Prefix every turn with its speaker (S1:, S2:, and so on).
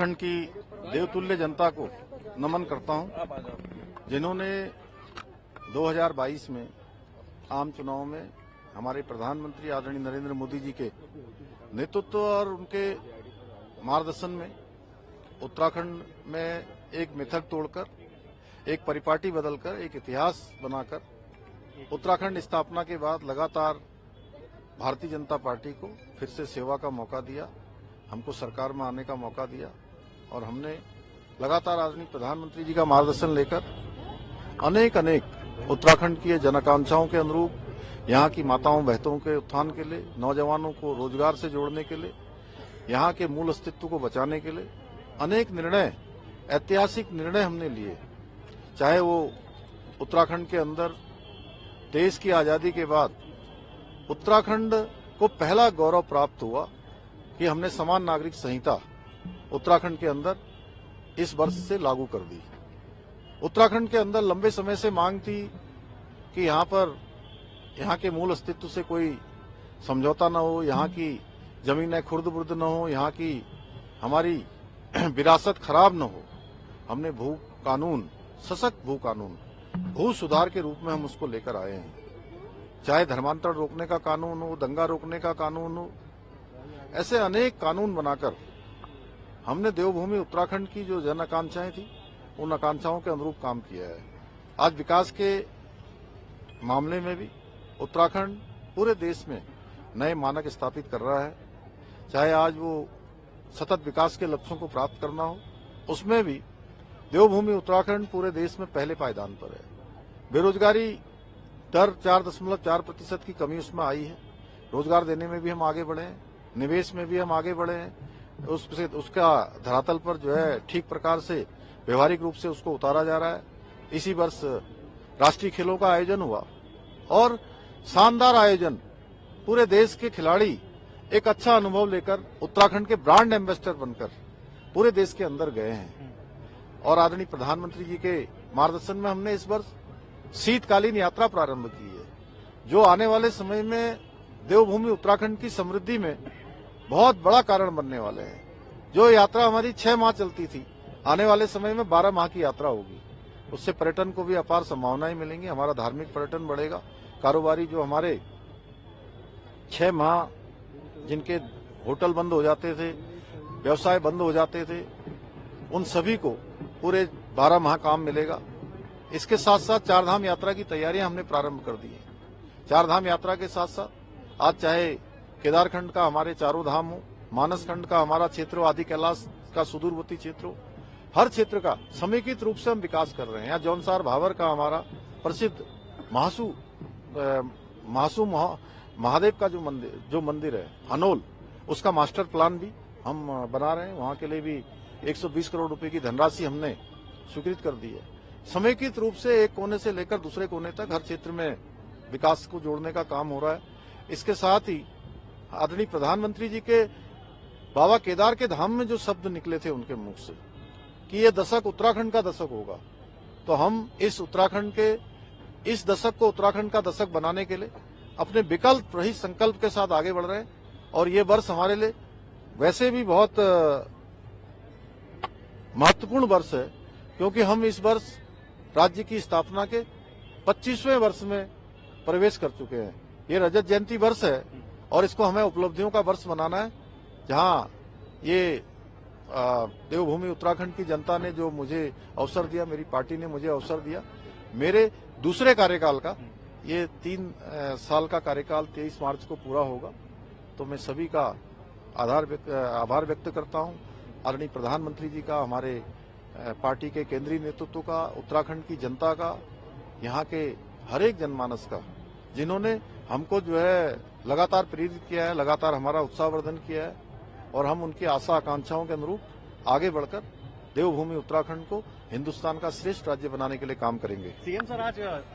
S1: उत्तराखंड की देवतुल्य जनता को नमन करता हूं, जिन्होंने 2022 में आम चुनाव में हमारे प्रधानमंत्री आदरणीय नरेंद्र मोदी जी के नेतृत्व और उनके मार्गदर्शन में उत्तराखंड में एक मिथक तोड़कर, एक परिपाटी बदलकर, एक इतिहास बनाकर उत्तराखंड स्थापना के बाद लगातार भारतीय जनता पार्टी को फिर से सेवा का मौका दिया, हमको सरकार में आने का मौका दिया और हमने लगातार आदरणीय प्रधानमंत्री जी का मार्गदर्शन लेकर अनेक उत्तराखंड की जनआकांक्षाओं के अनुरूप यहाँ की माताओं बहनों के उत्थान के लिए, नौजवानों को रोजगार से जोड़ने के लिए, यहाँ के मूल अस्तित्व को बचाने के लिए अनेक निर्णय, ऐतिहासिक निर्णय हमने लिए। चाहे वो उत्तराखंड के अंदर देश की आजादी के बाद उत्तराखंड को पहला गौरव प्राप्त हुआ कि हमने समान नागरिक संहिता उत्तराखंड के अंदर इस वर्ष से लागू कर दी। उत्तराखंड के अंदर लंबे समय से मांग थी कि यहाँ के मूल अस्तित्व से कोई समझौता न हो, यहाँ की जमीनें खुर्द-बुर्द न हो, यहाँ की हमारी विरासत खराब न हो। हमने भू कानून, सशक्त भू कानून, भू सुधार के रूप में हम उसको लेकर आए हैं। चाहे धर्मांतरण रोकने का कानून हो, दंगा रोकने का कानून हो, ऐसे अनेक कानून बनाकर हमने देवभूमि उत्तराखंड की जो जन आकांक्षाएं थी, उन आकांक्षाओं के अनुरूप काम किया है। आज विकास के मामले में भी उत्तराखंड पूरे देश में नए मानक स्थापित कर रहा है। चाहे आज वो सतत विकास के लक्ष्यों को प्राप्त करना हो, उसमें भी देवभूमि उत्तराखंड पूरे देश में पहले पायदान पर है। बेरोजगारी दर 4.4% की कमी उसमें आई है। रोजगार देने में भी हम आगे बढ़े हैं, निवेश में भी हम आगे बढ़े हैं। उसका धरातल पर जो है ठीक प्रकार से व्यवहारिक रूप से उसको उतारा जा रहा है। इसी वर्ष राष्ट्रीय खेलों का आयोजन हुआ और शानदार आयोजन, पूरे देश के खिलाड़ी एक अच्छा अनुभव लेकर उत्तराखंड के ब्रांड एम्बेसडर बनकर पूरे देश के अंदर गए हैं। और आदरणीय प्रधानमंत्री जी के मार्गदर्शन में हमने इस वर्ष शीतकालीन यात्रा प्रारंभ की है, जो आने वाले समय में देवभूमि उत्तराखंड की समृद्धि में बहुत बड़ा कारण बनने वाले हैं। जो यात्रा हमारी 6 माह चलती थी, आने वाले समय में 12 माह की यात्रा होगी। उससे पर्यटन को भी अपार संभावनाएं मिलेंगी, हमारा धार्मिक पर्यटन बढ़ेगा। कारोबारी जो हमारे 6 माह जिनके होटल बंद हो जाते थे, व्यवसाय बंद हो जाते थे, उन सभी को पूरे 12 माह काम मिलेगा। इसके साथ साथ चारधाम यात्रा की तैयारियां हमने प्रारंभ कर दी है। चारधाम यात्रा के साथ साथ आज चाहे केदारखंड का हमारे चारों धाम हो, मानसखंड का हमारा क्षेत्र हो, आदि कैलाश का सुदूरवर्ती क्षेत्र हो, हर क्षेत्र का समेकित रूप से हम विकास कर रहे हैं। यहाँ जौनसार भावर का हमारा प्रसिद्ध महासू महादेव का जो मंदिर है हनोल, उसका मास्टर प्लान भी हम बना रहे हैं। वहां के लिए भी 120 करोड़ रुपए की धनराशि हमने स्वीकृत कर दी है। समेकित रूप से एक कोने से लेकर दूसरे कोने तक हर क्षेत्र में विकास को जोड़ने का काम हो रहा है। इसके साथ ही आदरणीय प्रधानमंत्री जी के बाबा केदार के धाम में जो शब्द निकले थे उनके मुख से कि ये दशक उत्तराखंड का दशक होगा, तो हम इस दशक को उत्तराखंड का दशक बनाने के लिए अपने विकल्प रहित संकल्प के साथ आगे बढ़ रहे हैं। और ये वर्ष हमारे लिए वैसे भी बहुत महत्वपूर्ण वर्ष है, क्योंकि हम इस वर्ष राज्य की स्थापना के 25वें वर्ष में प्रवेश कर चुके हैं। ये रजत जयंती वर्ष है और इसको हमें उपलब्धियों का वर्ष मनाना है। जहां ये देवभूमि उत्तराखंड की जनता ने जो मुझे अवसर दिया, मेरी पार्टी ने मुझे अवसर दिया, मेरे दूसरे कार्यकाल का, ये 3 साल का कार्यकाल 23 मार्च को पूरा होगा, तो मैं सभी का आभार व्यक्त करता हूं। आदरणीय प्रधानमंत्री जी का, हमारे पार्टी के केंद्रीय नेतृत्व का, उत्तराखंड की जनता का, यहाँ के हर एक जनमानस का, जिन्होंने हमको जो है लगातार प्रेरित किया है, लगातार हमारा उत्साहवर्धन किया है और हम उनकी आशा आकांक्षाओं के अनुरूप आगे बढ़कर देवभूमि उत्तराखंड को हिंदुस्तान का श्रेष्ठ राज्य बनाने के लिए काम करेंगे।
S2: सीएम सर, आज